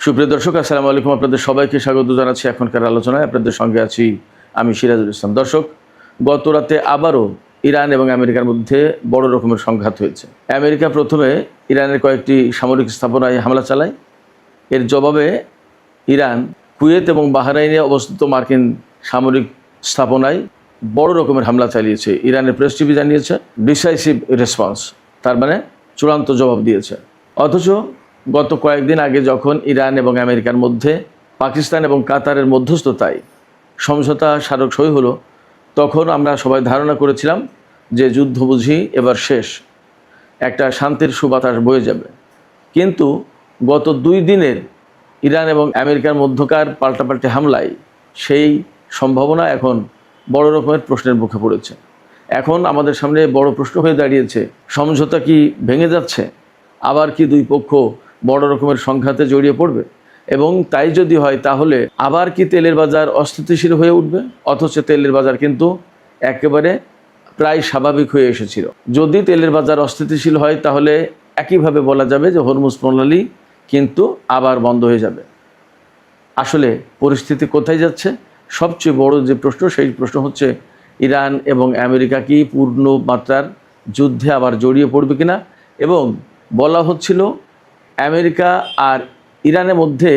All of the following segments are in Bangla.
সুপ্রিয় দর্শক, আসসালামু আলাইকুম। আপনাদের সবাইকে স্বাগত জানাচ্ছি এখনকার আলোচনায়। আপনাদের সঙ্গে আছি আমি সিরাজুল ইসলাম। দর্শক, গত রাতে আবারও ইরান এবং আমেরিকার মধ্যে বড় রকমের সংঘাত হয়েছে। আমেরিকা প্রথমে ইরানের কয়েকটি সামরিক স্থাপনায় হামলা চালায়। এর জবাবে ইরান কুয়েত এবং বাহরাইনে অবস্থিত মার্কিন সামরিক স্থাপনায় বড় রকমের হামলা চালিয়েছে। ইরানের প্রেস টিভি জানিয়েছে ডিসাইসিভ রেসপন্স, তার মানে চূড়ান্ত জবাব দিয়েছে। অথচ গত কয়েকদিন আগে যখন ইরান এবং আমেরিকার মধ্যে পাকিস্তান এবং কাতারের মধ্যস্থতায় সমঝোতা স্মারক সই হলো, তখন আমরা সবাই ধারণা করেছিলাম যে যুদ্ধ বুঝি এবার শেষ, একটা শান্তির সুবাতাস বয়ে যাবে। কিন্তু গত 2 দিনের ইরান এবং আমেরিকার মধ্যকার পাল্টাপাল্টি হামলায় সেই সম্ভাবনা এখন বড় রকমের প্রশ্নের মুখে পড়েছে। এখন আমাদের সামনে বড় প্রশ্ন হয়ে দাঁড়িয়েছে, সমঝোতা কি ভেঙে যাচ্ছে? আবার কি দুই পক্ষ বড় রকমের সংঘাতে জড়িয়ে পড়বে? এবং তাই যদি হয় তাহলে আবার কি তেলের বাজার অস্থিতিশীল হয়ে উঠবে? অথচ তেলের বাজার কিন্তু একেবারে প্রায় স্বাভাবিক হয়ে এসেছিল। যদি তেলের বাজার অস্থিতিশীল হয় তাহলে একইভাবে বলা যাবে যে হরমুজ প্রণালী কিন্তু আবার বন্ধ হয়ে যাবে। আসলে পরিস্থিতি কোথায় যাচ্ছে? সবচেয়ে বড় যে প্রশ্ন, সেই প্রশ্ন হচ্ছে ইরান এবং আমেরিকা কি পূর্ণ মাত্রার যুদ্ধে আবার জড়িয়ে পড়বে কিনা। এবং বলা হচ্ছিল আমেরিকা আর ইরানের মধ্যে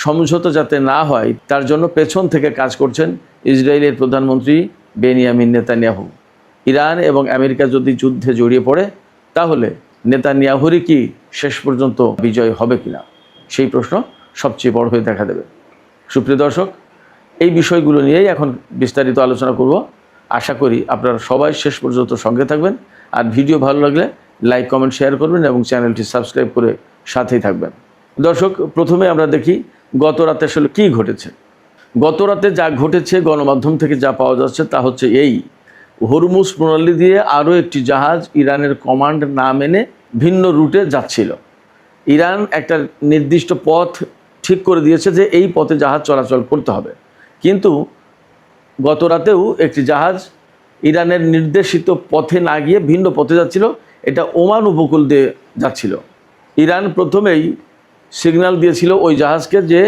সমঝোতা যাতে না হয় তার জন্য পেছন থেকে কাজ করছেন ইসরায়েলের প্রধানমন্ত্রী বেনিয়ামিন নেতানিয়াহু। ইরান এবং আমেরিকা যদি যুদ্ধে জড়িয়ে পড়ে তাহলে নেতানিয়াহুরই কি শেষ পর্যন্ত বিজয় হবে কিনা, সেই প্রশ্ন সবচেয়ে বড় হয়ে দেখা দেবে। সুপ্রিয় দর্শক, এই বিষয়গুলো নিয়েই এখন বিস্তারিত আলোচনা করব। আশা করি আপনারা সবাই শেষ পর্যন্ত সঙ্গে থাকবেন। আর ভিডিও ভালো লাগলে লাইক, কমেন্ট, শেয়ার করবেন এবং চ্যানেলটি সাবস্ক্রাইব করে সাথেই থাকবেন। দর্শক, প্রথমে আমরা দেখি গত রাতে আসলে কী ঘটেছে। গত রাতে যা ঘটেছে গণমাধ্যম থেকে যা পাওয়া যাচ্ছে তা হচ্ছে এই, হরমুজ প্রণালী দিয়ে আরও একটি জাহাজ ইরানের কমান্ড না মেনে ভিন্ন রুটে যাচ্ছিল। ইরান একটা নির্দিষ্ট পথ ঠিক করে দিয়েছে যে এই পথে জাহাজ চলাচল করতে হবে, কিন্তু গত রাতেও একটি জাহাজ ইরানের নির্দেশিত পথে না গিয়ে ভিন্ন পথে যাচ্ছিল। এটা ওমান উপকূল দিয়ে যাচ্ছিল। ইরান প্রথমেই সিগন্যাল দিয়েছিল ওই জাহাজকে যে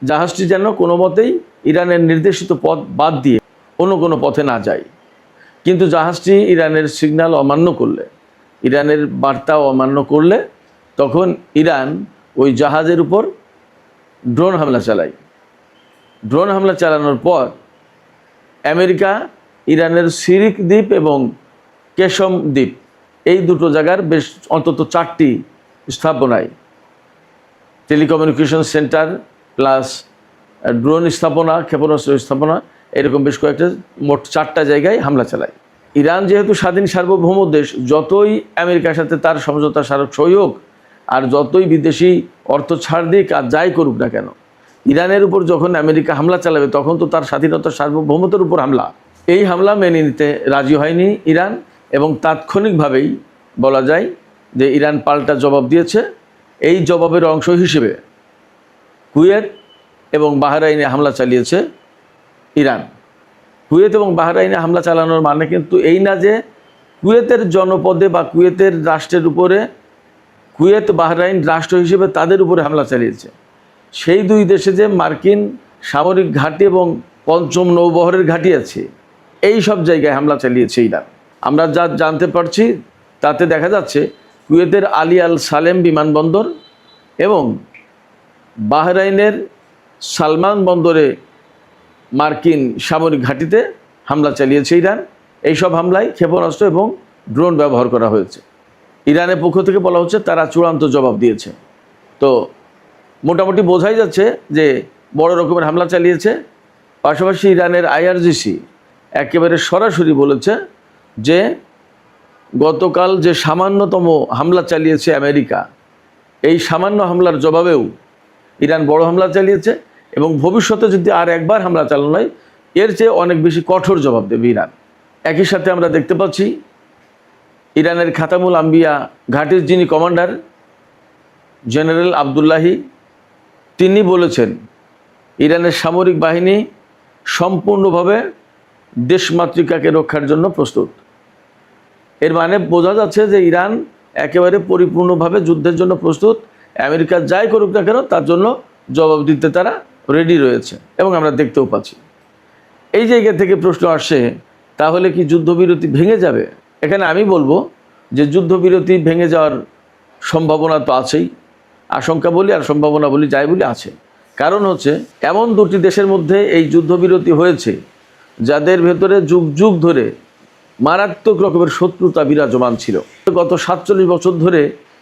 জাহাজটি যেন কোনো মতেই ইরানের নির্দেশিত পথ বাদ দিয়ে অন্য কোনো পথে না যায়। কিন্তু জাহাজটি ইরানের সিগন্যাল অমান্য করলে, ইরানের বার্তা অমান্য করলে তখন ইরান ওই জাহাজের উপর ড্রোন হামলা চালায়। ড্রোন হামলা চালানোর পর আমেরিকা ইরানের সিরিক দ্বীপ এবং কেশম দ্বীপ, এই দুটো জায়গার বেশ অন্তত 4টি স্থাপনায় টেলিকমিউনিকেশন সেন্টার প্লাস ড্রোন স্থাপনা, ক্ষেপণাস্ত্র স্থাপনা, এরকম বেশ কয়েকটা মোট 4টা জায়গায় হামলা চালায়। ইরান যেহেতু স্বাধীন সার্বভৌম দেশ, যতই আমেরিকার সাথে তার সমঝোতা স্মারক সই হোক আর যতই বিদেশি অর্থ ছাড় দিক আর যাই করুক না কেন, ইরানের উপর যখন আমেরিকা হামলা চালাবে তখন তো তার স্বাধীনতা সার্বভৌমতার উপর হামলা। এই হামলা মেনে নিতে রাজি হয়নি ইরান এবং তাৎক্ষণিকভাবেই বলা যায় যে ইরান পাল্টা জবাব দিয়েছে। এই জবাবের অংশ হিসেবে কুয়েত এবং বাহরাইনে হামলা চালিয়েছে ইরান। কুয়েত এবং বাহরাইনে হামলা চালানোর মানে কিন্তু এই না যে কুয়েতের জনপদে বা কুয়েতের রাষ্ট্রের উপরে, কুয়েত বাহরাইন রাষ্ট্র হিসেবে তাদের উপরে হামলা চালিয়েছে। সেই 2 দেশে যে মার্কিন সামরিক ঘাঁটি এবং 5ম নৌবহরের ঘাঁটি আছে, এই সব জায়গায় হামলা চালিয়েছে ইরান। আমরা যা জানতে পারছি তাতে দেখা যাচ্ছে কুয়েতের আলী আল সালেম বিমানবন্দর এবং বাহরাইনের সালমান বন্দরে মার্কিন সামরিক ঘাঁটিতে হামলা চালিয়েছে ইরান। এইসব হামলায় ক্ষেপণাস্ত্র এবং ড্রোন ব্যবহার করা হয়েছে। ইরানের পক্ষ থেকে বলা হচ্ছে তারা চূড়ান্ত জবাব দিয়েছে। তো মোটামুটি বোঝাই যাচ্ছে যে বড় রকমের হামলা চালিয়েছে। পাশাপাশি ইরানের IRGC একেবারে সরাসরি বলেছে যে গতকাল যে সামান্যতম হামলা চালিয়েছে আমেরিকা, এই সামান্য হামলার জবাবেও ইরান বড় হামলা চালিয়েছে এবং ভবিষ্যতে যদি আর একবার হামলা চালানো হয় এর চেয়ে অনেক বেশি কঠোর জবাব দেবে ইরান। একই সাথে আমরা দেখতে পাচ্ছি ইরানের খাতামুল আম্বিয়া ঘাঁটির যিনি কমান্ডার জেনারেল আবদুল্লাহি, তিনি বলেছেন ইরানের সামরিক বাহিনী সম্পূর্ণভাবে দেশমাতৃকাকে রক্ষার জন্য প্রস্তুত। এর মানে বোঝা যাচ্ছে যে ইরান একেবারে পরিপূর্ণভাবে যুদ্ধের জন্য প্রস্তুত আমেরিকা যাই করুক না কেন তার জন্য জবাব দিতে তারা রেডি রয়েছে এবং আমরা দেখতেও পাচ্ছি। এই জায়গা থেকে প্রশ্ন আসছে, তাহলে কি যুদ্ধবিরতি ভেঙে যাবে? এখানে আমি বলবো যে যুদ্ধবিরতি ভেঙে যাওয়ার সম্ভাবনা তো আছেই, আশঙ্কা বলি আর সম্ভাবনা বলি, যাই বলি আছে। কারণ হচ্ছে এমন দুটি দেশের মধ্যে এই যুদ্ধবিরতি হয়েছে যাদের ভেতরে যুগ যুগ ধরে মারাত্মক রকমের শত্রুতা বিরাজমান ছিল। গত 47 বছর ধরে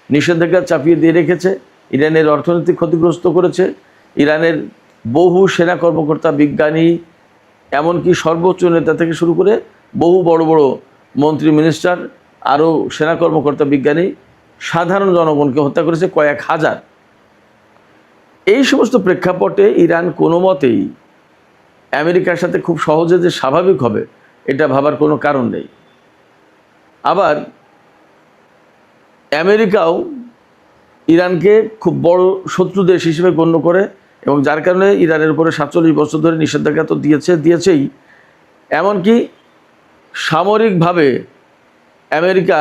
নিষেধাজ্ঞা চাপিয়ে দিয়ে রেখেছে, ইরানের অর্থনীতি ক্ষতিগ্রস্ত করেছে, ইরানের বহু সেনা কর্মকর্তা, বিজ্ঞানী, এমনকি সর্বোচ্চ নেতা থেকে শুরু করে বহু বড় বড় মন্ত্রী, মিনিস্টার, আরও সেনা কর্মকর্তা, বিজ্ঞানী, সাধারণ জনগণকে হত্যা করেছে কয়েক হাজার। এই সমস্ত প্রেক্ষাপটে ইরান কোনো মতেই আমেরিকার সাথে খুব সহজে যে স্বাভাবিক হবে এটা ভাবার কোনো কারণ নেই। আবার আমেরিকাও ইরানকে খুব বড় শত্রু দেশ হিসেবে গণ্য করে এবং যার কারণে ইরানের উপরে 47 বছর ধরে নিষেধাজ্ঞা তো দিয়েছেই, এমনকি সামরিকভাবে আমেরিকা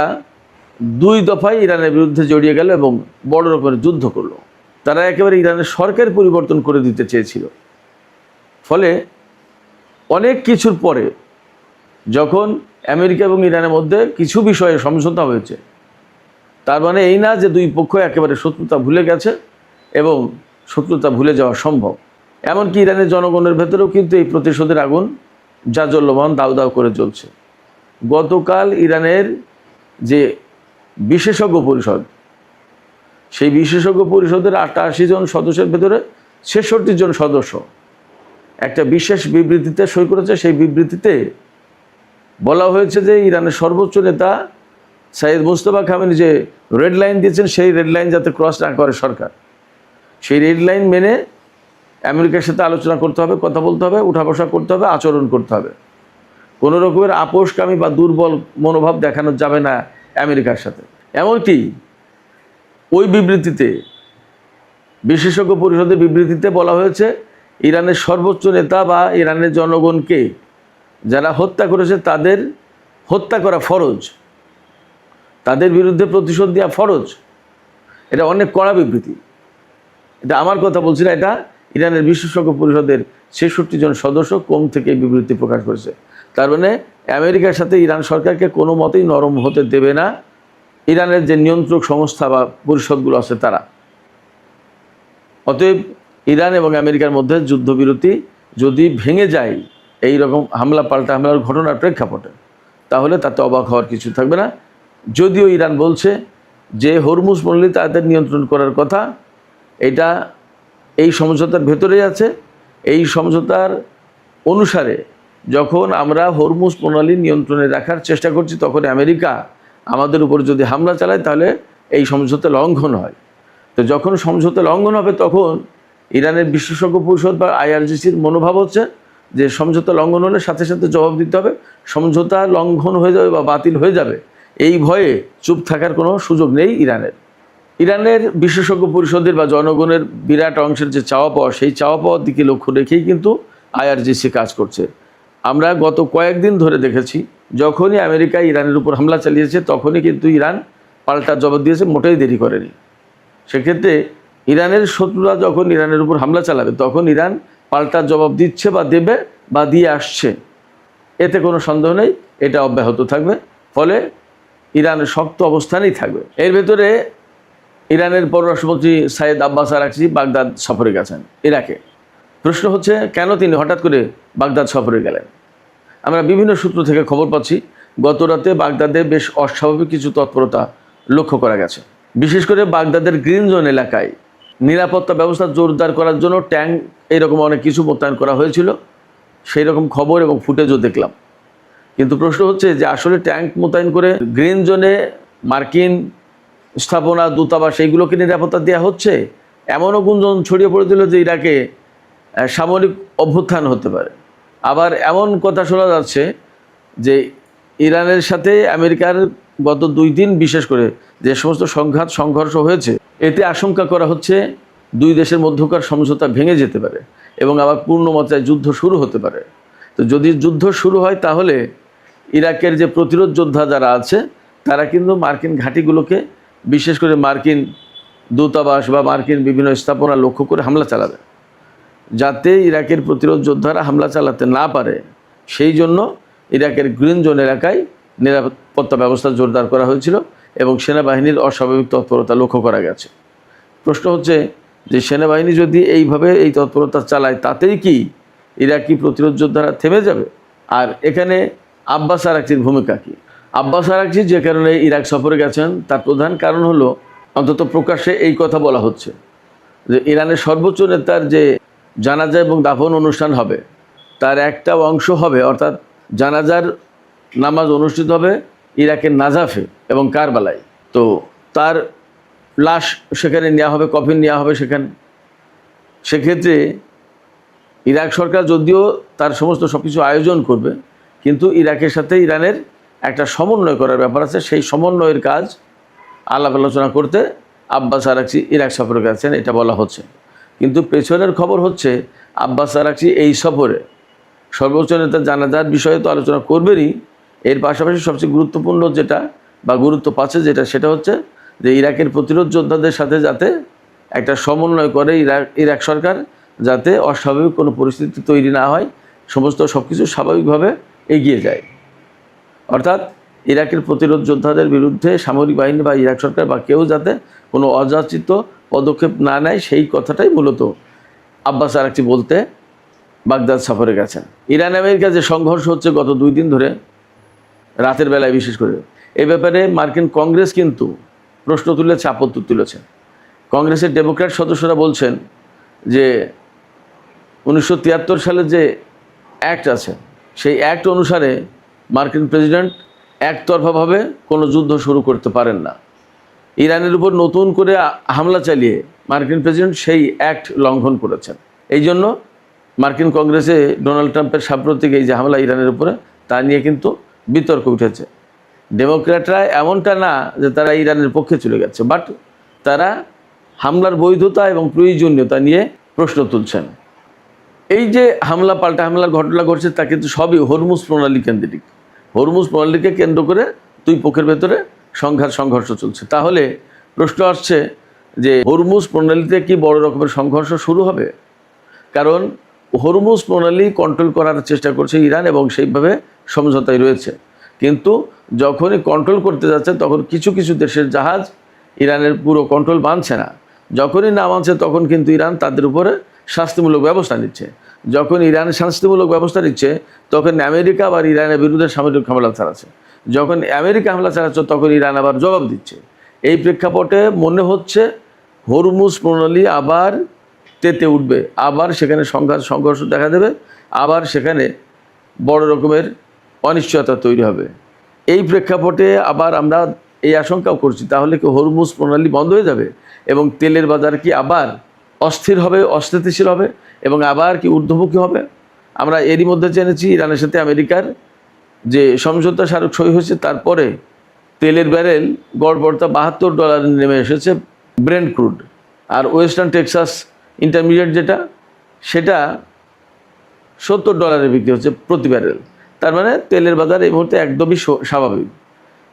2 দফায় ইরানের বিরুদ্ধে জড়িয়ে গেল এবং বড় রকমের যুদ্ধ করলো। তারা একেবারে ইরানের সরকার পরিবর্তন করে দিতে চেয়েছিল। ফলে অনেক কিছুর পরে যখন আমেরিকা এবং ইরানের মধ্যে কিছু বিষয়ে সমঝোতা হয়েছে, তার মানে এই না যে দুই পক্ষ একেবারে শত্রুতা ভুলে গেছে এবং শত্রুতা ভুলে যাওয়া সম্ভব। এমনকি ইরানের জনগণের ভেতরেও কিন্তু এই প্রতিশোধের আগুন জাজ্বল্যমান দাউ দাউ করে জ্বলছে। গতকাল ইরানের যে বিশেষজ্ঞ পরিষদ, সেই বিশেষজ্ঞ পরিষদের 88 জন সদস্যের ভেতরে 66 জন সদস্য একটা বিশেষ বিবৃতিতে সই করেছে। সেই বিবৃতিতে বলা হয়েছে যে ইরানের সর্বোচ্চ নেতা সাইয়েদ মুজতবা খামেনি যে রেড লাইন দিয়েছেন, সেই রেড লাইন যাতে ক্রস না করে সরকার, সেই রেড লাইন মেনে আমেরিকার সাথে আলোচনা করতে হবে, কথা বলতে হবে, উঠা বসা করতে হবে, আচরণ করতে হবে। কোনো রকমের আপোষকামী বা দুর্বল মনোভাব দেখানো যাবে না আমেরিকার সাথে। এমনকি ওই বিবৃতিতে, বিশেষজ্ঞ পরিষদের বিবৃতিতে বলা হয়েছে ইরানের সর্বোচ্চ নেতা বা ইরানের জনগণকে যারা হত্যা করেছে তাদের হত্যা করা ফরজ, তাদের বিরুদ্ধে প্রতিশোধ দেওয়া ফরজ। এটা অনেক কড়া বিবৃতি। এটা আমার কথা বলছি না, এটা ইরানের বিশেষজ্ঞ পরিষদের 66 জন সদস্য কোম থেকে এই বিবৃতি প্রকাশ করেছে। তার মানে আমেরিকার সাথে ইরান সরকারকে কোনো মতেই নরম হতে দেবে না ইরানের যে নিয়ন্ত্রক সংস্থা বা পরিষদগুলো আছে তারা। অতএব ইরান এবং আমেরিকার মধ্যে যুদ্ধবিরতি যদি ভেঙে যায় এই রকম হামলা পাল্টা হামলার ঘটনার প্রেক্ষাপটে, তাহলে তাতে অবাক হওয়ার কিছু থাকবে না। যদিও ইরান বলছে যে হরমুজ প্রণালী তাদের নিয়ন্ত্রণ করার কথা, এটা এই সমঝোতার ভেতরেই আছে। এই সমঝোতার অনুসারে যখন আমরা হরমুজ প্রণালী নিয়ন্ত্রণে রাখার চেষ্টা করছি, তখন আমেরিকা আমাদের উপর যদি হামলা চালায় তাহলে এই সমঝোতা লঙ্ঘন হয়। তো যখন সমঝোতা লঙ্ঘন হবে তখন ইরানের বিশেষজ্ঞ পরিষদ বা IRGCর মনোভাব হচ্ছে যে সমঝোতা লঙ্ঘন হলে সাথে সাথে জবাব দিতে হবে, সমঝোতা লঙ্ঘন হয়ে যাবে বা বাতিল হয়ে যাবে এই ভয়ে চুপ থাকার কোনো সুযোগ নেই ইরানের। ইরানের বিশেষজ্ঞ পরিষদের বা জনগণের বিরাট অংশের যে চাওয়া পাওয়া, সেই চাওয়া পাওয়ার দিকে লক্ষ্য রেখেই কিন্তু IRGC কাজ করছে। আমরা গত কয়েকদিন ধরে দেখেছি যখনই আমেরিকা ইরানের উপর হামলা চালিয়েছে তখনই কিন্তু ইরান পাল্টা জবাব দিয়েছে, মোটেই দেরি করেনি। সেক্ষেত্রে ইরানের শত্রুরা যখন ইরানের উপর হামলা চালাবে তখন ইরান পাল্টা জবাব দিচ্ছে বা দেবে বা দিয়ে আসছে, এতে কোনো সন্দেহ নেই, এটা অব্যাহত থাকবে। ফলে ইরানের শক্ত অবস্থানেই থাকবে। এর ভেতরে ইরানের পররাষ্ট্রমন্ত্রী সাইয়েদ আব্বাস আরাকচি বাগদাদ সফরে গেছেন ইরাকে। প্রশ্ন হচ্ছে কেন তিনি হঠাৎ করে বাগদাদ সফরে গেলেন? আমরা বিভিন্ন সূত্র থেকে খবর পাচ্ছি গত রাতে বাগদাদে বেশ অস্বাভাবিক কিছু তৎপরতা লক্ষ্য করা গেছে। বিশেষ করে বাগদাদের গ্রিন জোন এলাকায় নিরাপত্তা ব্যবস্থা জোরদার করার জন্য ট্যাঙ্ক এইরকম অনেক কিছু মোতায়েন করা হয়েছিল, সেই রকম খবর এবং ফুটেজও দেখলাম। কিন্তু প্রশ্ন হচ্ছে যে আসলে ট্যাঙ্ক মোতায়েন করে গ্রিন জোনে মার্কিন স্থাপনা, দূতাবাস এইগুলোকে নিরাপত্তা দেওয়া হচ্ছে, এমনও গুঞ্জন ছড়িয়ে পড়েছিল যে ইরাকে সামরিক অভ্যুত্থান হতে পারে। আবার এমন কথা শোনা যাচ্ছে যে ইরানের সাথে আমেরিকার গত 2 দিন বিশেষ করে যে সমস্ত সংঘর্ষ হয়েছে, এতে আশঙ্কা করা হচ্ছে 2 দেশের মধ্যকার সমঝোতা ভেঙে যেতে পারে এবং আবার পূর্ণমাত্রায় যুদ্ধ শুরু হতে পারে। তো যদি যুদ্ধ শুরু হয় তাহলে ইরাকের যে প্রতিরোধ যোদ্ধা যারা আছে তারা কিন্তু মার্কিন ঘাঁটিগুলোকে, বিশেষ করে মার্কিন দূতাবাস বা মার্কিন বিভিন্ন স্থাপনা লক্ষ্য করে হামলা চালাবে, যাতে ইরাকের প্রতিরোধ যোদ্ধারা হামলা চালাতে না পারে সেই জন্য ইরাকের গ্রিন জোন এলাকায় নিরাপত্তা ব্যবস্থা জোরদার করা হয়েছিল এবং সেনাবাহিনীর অস্বাভাবিক তৎপরতা লক্ষ্য করা গেছে। প্রশ্ন হচ্ছে যে সেনাবাহিনী যদি এইভাবে এই তৎপরতা চালায় তাতেই কি ইরাকি প্রতিরোধ যোদ্ধারা থেমে যাবে? আর এখানে আব্বাস আরাকচির ভূমিকা কী? আব্বাস আরাকচি যে কারণে ইরাক সফরে গেছেন তার প্রধান কারণ হলো, অন্তত প্রকাশ্যে এই কথা বলা হচ্ছে যে ইরানের সর্বোচ্চ নেতার যে জানাজা এবং দাফন অনুষ্ঠান হবে তার একটা অংশ হবে, অর্থাৎ জানাজার নামাজ অনুষ্ঠিত হবে ইরাকের নাজাফে এবং কারবালায়। তো তার লাশ সেখানে নেওয়া হবে, কফিন নেওয়া হবে সেখানে। সেক্ষেত্রে ইরাক সরকার যদিও তার সমস্ত সব কিছু আয়োজন করবে, কিন্তু ইরাকের সাথে ইরানের একটা সমন্বয় করার ব্যাপার আছে। সেই সমন্বয়ের কাজ আলাপ আলোচনা করতে আব্বাস আরাকচি ইরাক সফরে গেছেন, এটা বলা হচ্ছে। কিন্তু পেছনের খবর হচ্ছে আব্বাস আরাকচি এই সফরে সর্বোচ্চ নেতা জানাজার বিষয়ে তো আলোচনা করবেনই, এর পাশাপাশি সবচেয়ে গুরুত্বপূর্ণ যেটা বা গুরুত্ব পাচ্ছে সেটা হচ্ছে যে ইরাকের প্রতিরোধ যোদ্ধাদের সাথে যাতে একটা সমন্বয় করে ইরাক সরকার, যাতে অস্বাভাবিক কোনো পরিস্থিতি তৈরি না হয়, সমস্ত সব কিছু স্বাভাবিকভাবে এগিয়ে যায়। অর্থাৎ ইরাকের প্রতিরোধ যোদ্ধাদের বিরুদ্ধে সামরিক বাহিনী বা ইরাক সরকার বা কেউ যাতে কোনো অযাচিত পদক্ষেপ না নেয় সেই কথাটাই মূলত আব্বাস আরাকচি বলতে বাগদাদ সফরে গেছেন। ইরান আমেরিকা যে সংঘর্ষ হচ্ছে গত 2 দিন ধরে, রাতের বেলায় বিশেষ করে, এই ব্যাপারে মার্কিন কংগ্রেস কিন্তু প্রশ্ন তুলেছে, আপত্তি তুলেছে। কংগ্রেসের ডেমোক্র্যাট সদস্যরা বলছেন যে 1973 সালে যে অ্যাক্ট আছে সেই অ্যাক্ট অনুসারে মার্কিন প্রেসিডেন্ট একতরফাভাবে কোনো যুদ্ধ শুরু করতে পারেন না। ইরানের উপর নতুন করে হামলা চালিয়ে মার্কিন প্রেসিডেন্ট সেই অ্যাক্ট লঙ্ঘন করেছেন। এই জন্য মার্কিন কংগ্রেসে ডোনাল্ড ট্রাম্পের সাম্প্রতিক এই যে হামলা ইরানের উপরে, তা নিয়ে কিন্তু বিতর্ক উঠেছে। ডেমোক্র্যাটরা এমনটা না যে তারা ইরানের পক্ষে চলে গেছে, বাট তারা হামলার বৈধতা এবং প্রয়োজনীয়তা নিয়ে প্রশ্ন তুলছেন। এই যে হামলা পাল্টা হামলার ঘটনা ঘটছে তা কিন্তু সবই হরমুজ প্রণালী কেন্দ্রিক। হরমুজ প্রণালীকে কেন্দ্র করে 2 পক্ষের ভেতরে সংঘর্ষ চলছে। তাহলে প্রশ্ন আসছে যে হরমুজ প্রণালীতে কি বড় রকমের সংঘর্ষ শুরু হবে? কারণ হরমুজ প্রণালী কন্ট্রোল করার চেষ্টা করছে ইরান এবং সেইভাবে সমঝোতায় রয়েছে। কিন্তু যখনই কন্ট্রোল করতে যাচ্ছে তখন কিছু কিছু দেশের জাহাজ ইরানের পুরো কন্ট্রোল মানছে না। যখনই না মানছে তখন কিন্তু ইরান তাদের উপরে শাস্তিমূলক ব্যবস্থা নিচ্ছে। যখন ইরান শাস্তিমূলক ব্যবস্থা নিচ্ছে তখন আমেরিকা আবার ইরানের বিরুদ্ধে সামরিক হামলা চালাচ্ছে। যখন আমেরিকা হামলা চালাচ্ছে তখন ইরান আবার জবাব দিচ্ছে। এই প্রেক্ষাপটে মনে হচ্ছে হরমুজ প্রণালী আবার তেতে উঠবে, আবার সেখানে সংঘর্ষ দেখা দেবে, আবার সেখানে বড় রকমের অনিশ্চয়তা তৈরি হবে। এই প্রেক্ষাপটে আবার আমরা এই আশঙ্কাও করছি তাহলে কি হরমুজ প্রণালী বন্ধ হয়ে যাবে এবং তেলের বাজার কি আবার অস্থির হবে, অস্থিতিশীল হবে এবং আবার কি ঊর্ধ্বমুখী হবে? আমরা এরই মধ্যে জেনেছি ইরানের সাথে আমেরিকার যে সমঝোতা স্মারক সই হয়েছে, তারপরে তেলের ব্যারেল গড়পড়তা $72 নেমে এসেছে ব্রেন্ট ক্রুড। আর ওয়েস্টার্ন টেক্সাস ইন্টারমিডিয়েট যেটা, সেটা $70 বিক্রি হচ্ছে প্রতি ব্যারেল। তার মানে তেলের বাজার এই মুহূর্তে একদমই স্বাভাবিক।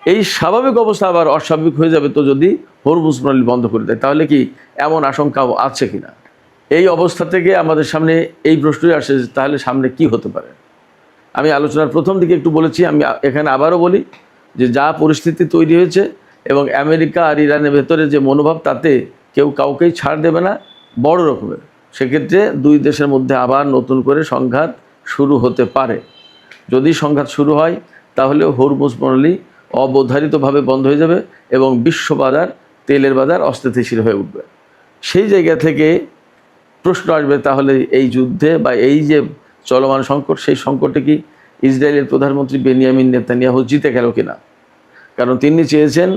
এই স্বাভাবিক অবস্থা আবার অস্বাভাবিক হয়ে যাবে তো যদি হরমুজ প্রণালী বন্ধ করে দেয়, তাহলে কি এমন আশঙ্কাও আছে কিনা? এই অবস্থা থেকে আমাদের সামনে এই প্রশ্নই আসে তাহলে সামনে কি হতে পারে। আমি আলোচনার প্রথম দিকে একটু বলেছি, আমি এখানে আবারও বলি যে যা পরিস্থিতি তৈরি হয়েছে এবং আমেরিকা আর ইরানের ভেতরে যে মনোভাব, তাতে কেউ কাউকেই ছাড় দেবে না বড় রকমের। সেক্ষেত্রে 2 দেশের মধ্যে আবার নতুন করে সংঘাত শুরু হতে পারে। যদি সংঘাত শুরু হয় তাহলে হরমুজ প্রণালী অবধারিতভাবে বন্ধ হয়ে যাবে এবং বিশ্ববাজার, তেলের বাজার অস্থিতিশীল হয়ে উঠবে। সেই জায়গা থেকে প্রশ্ন আসবে তাহলে এই যুদ্ধে বা এই যে চলমান সংকট, সেই সংকটে কি ইসরায়েলের প্রধানমন্ত্রী বেনিয়ামিন নেতানিয়াহু জিতে গেল কিনা? কারণ তিনি চেয়েছেন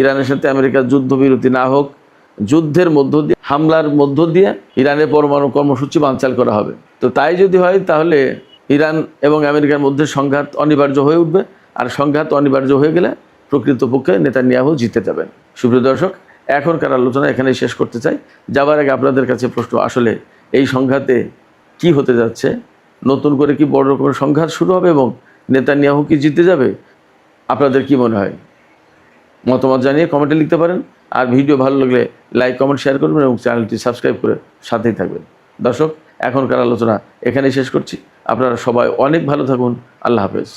ইরানের সাথে আমেরিকার যুদ্ধবিরতি না হোক, যুদ্ধের মধ্য দিয়ে, হামলার মধ্য দিয়ে ইরানের পরমাণু কর্মসূচি বানচাল করা হবে। তো তাই যদি হয় তাহলে ইরান এবং আমেরিকার মধ্যে সংঘাত অনিবার্য হয়ে উঠবে, আর সংঘাত অনিবার্য হয়ে গেলে প্রকৃতপক্ষে নেতানিয়াহু জিতে যাবেন। সুপ্রিয় দর্শক, এখনকার আলোচনা এখানেই শেষ করতে চাই। যাবার আগে আপনাদের কাছে প্রশ্ন, আসলে এই সংঘাতে কি হতে যাচ্ছে? নতুন করে কি বড় রকমের সংঘাত শুরু হবে এবং নেতানিয়াহু কি জিতে যাবে? আপনাদের কি মনে হয়? মতামত জানিয়ে কমেন্টে লিখতে পারেন। আর ভিডিও ভালো লাগলে লাইক কমেন্ট শেয়ার করবেন এবং চ্যানেলটি সাবস্ক্রাইব করে সাথেই থাকবেন। দর্শক, এখনকার আলোচনা এখানেই শেষ করছি। আপনারা সবাই অনেক ভালো থাকুন। আল্লাহ হাফেজ।